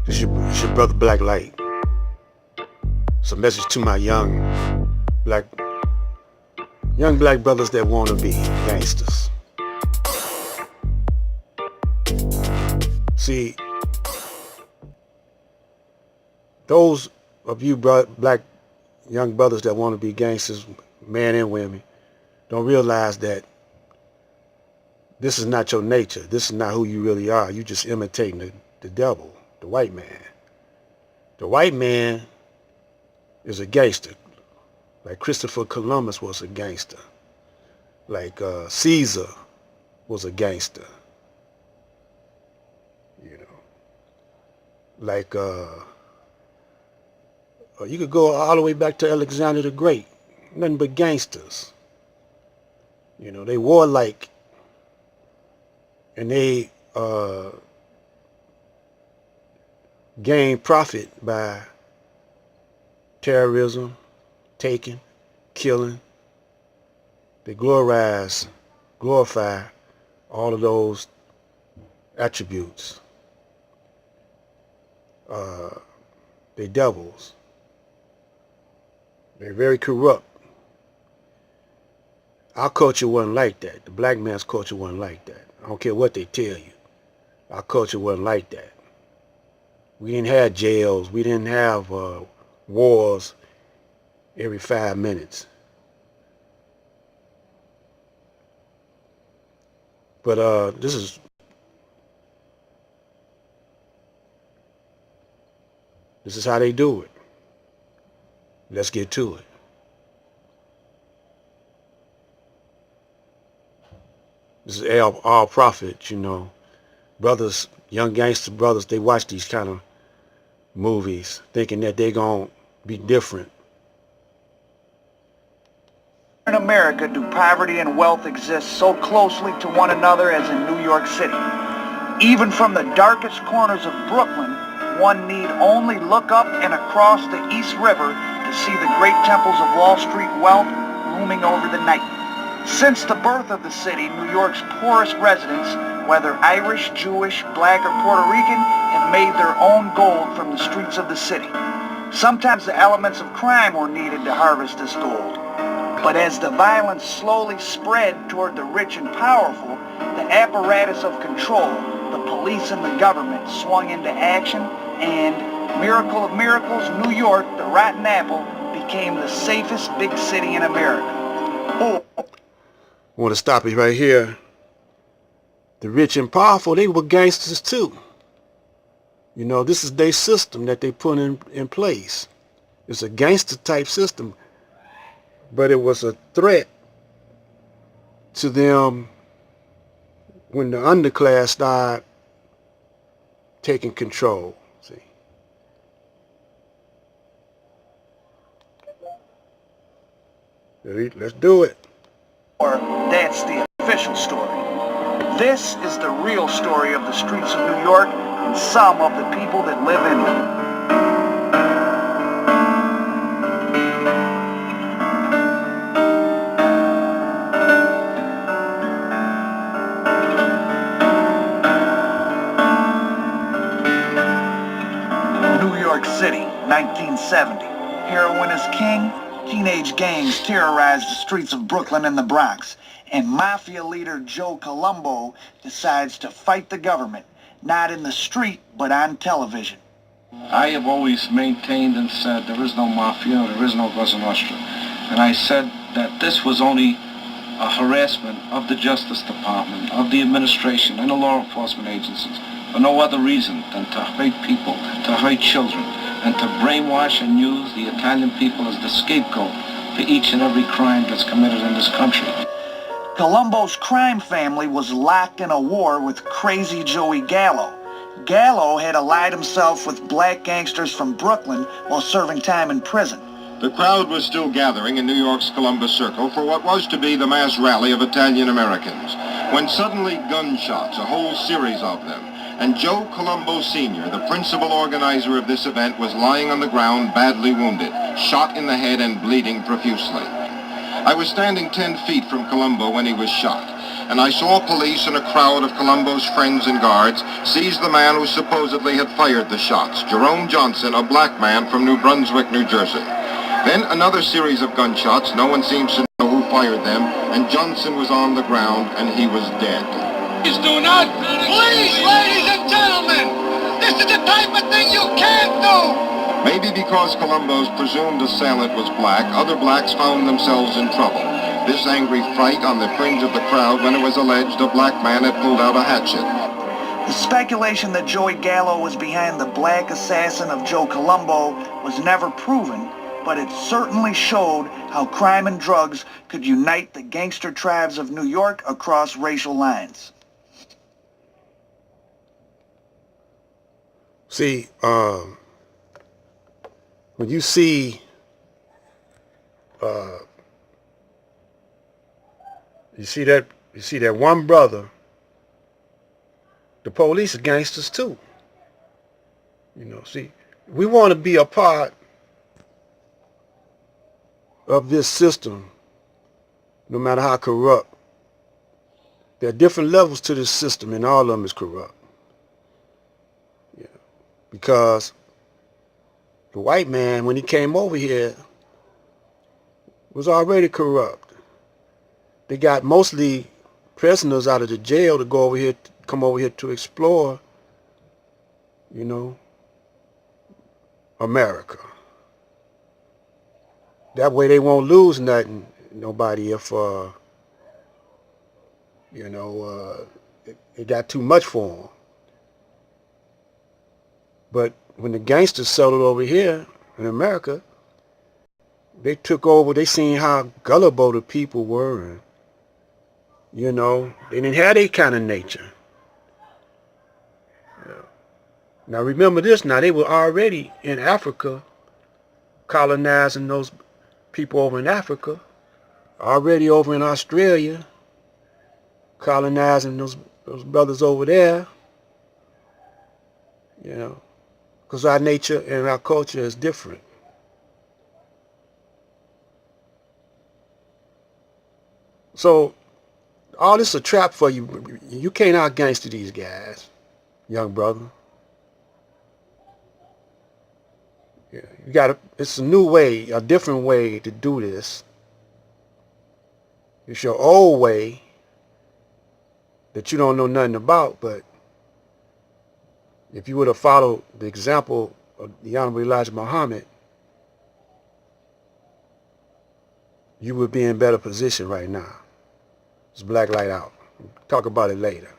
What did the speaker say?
It's your brother Black Light. It's a message to my young black brothers that want to be gangsters. See, those of you black young brothers that want to be gangsters, men and women, don't realize that this is not your nature. This is not who you really are. You just imitating the devil, the white man. The white man is a gangster. Like Christopher Columbus was a gangster. Like Caesar was a gangster. You know. Like you could go all the way back to Alexander the Great. Nothing but gangsters. You know, they warlike. And they gain profit by terrorism, taking, killing. They glorify all of those attributes. They devils. They're very corrupt. Our culture wasn't like that. The black man's culture wasn't like that. I don't care what they tell you. Our culture wasn't like that. We didn't have jails. We didn't have wars every 5 minutes. But this is how they do it. Let's get to it. This is all profit, you know. Brothers, young gangster brothers, they watch these kind of movies thinking that they're going to be different. In America, do poverty and wealth exist so closely to one another as in New York City? Even from the darkest corners of Brooklyn, one need only look up and across the East River to see the great temples of Wall Street wealth looming over the night. Since the birth of the city, New York's poorest residents, whether Irish, Jewish, black, or Puerto Rican, have made their own gold from the streets of the city. Sometimes the elements of crime were needed to harvest this gold. But as the violence slowly spread toward the rich and powerful, the apparatus of control, the police and the government, swung into action, and, miracle of miracles, New York, the rotten apple, became the safest big city in America. Oh. I want to stop it right here. The rich and powerful, they were gangsters too. You know, this is their system that they put in place. It's a gangster type system. But it was a threat to them when the underclass started taking control. See? Let's do it. Or that's the official story. This is the real story of the streets of New York and some of the people that live in them. New York City, 1970. Heroin is king. Teenage gangs terrorize the streets of Brooklyn and the Bronx, and mafia leader Joe Colombo decides to fight the government, not in the street, but on television. I have always maintained and said there is no mafia, there is no Cosa Nostra. And I said that this was only a harassment of the Justice Department, of the administration, and the law enforcement agencies, for no other reason than to hurt people, to hurt children, and to brainwash and use the Italian people as the scapegoat for each and every crime that's committed in this country. Colombo's crime family was locked in a war with crazy Joey Gallo. Gallo had allied himself with black gangsters from Brooklyn while serving time in prison. The crowd was still gathering in New York's Columbus Circle for what was to be the mass rally of Italian Americans, when suddenly gunshots, a whole series of them, and Joe Colombo Sr., the principal organizer of this event, was lying on the ground badly wounded, shot in the head and bleeding profusely. I was standing 10 feet from Colombo when he was shot. and I saw police and a crowd of Colombo's friends and guards seize the man who supposedly had fired the shots, Jerome Johnson, a black man from New Brunswick, New Jersey. Then another series of gunshots. No one seems to know who fired them, and Johnson was on the ground, and he was dead. Please do not. Please, ladies and gentlemen, this is the type of thing you can't do. Maybe because Colombo's presumed assailant was black, other blacks found themselves in trouble. This angry fright on the fringe of the crowd when it was alleged a black man had pulled out a hatchet. The speculation that Joey Gallo was behind the black assassin of Joe Colombo was never proven, but it certainly showed how crime and drugs could unite the gangster tribes of New York across racial lines. See, when you see you see that one brother, the police are gangsters too. You know, see, we want to be a part of this system, no matter how corrupt. There are different levels to this system, and all of them is corrupt. Yeah. Because the white man, when he came over here, was already corrupt. They got mostly prisoners out of the jail to go over here, come over here to explore, you know, America. That way they won't lose nobody if, you know, it got too much for them. But when the gangsters settled over here in America, they took over, they seen how gullible the people were, and, you know, they didn't have that kind of nature. Yeah. Now remember this, now they were already in Africa, colonizing those people over in Africa, already over in Australia, colonizing those brothers over there, you know, because our nature and our culture is different. So all this is a trap for you. You can't out-gangster these guys, young brother. Yeah, you gotta. It's a new way, a different way to do this. It's your old way that you don't know nothing about, but if you would have followed the example of the Honorable Elijah Muhammad, you would be in better position right now. It's Black Light Out. Talk about it later.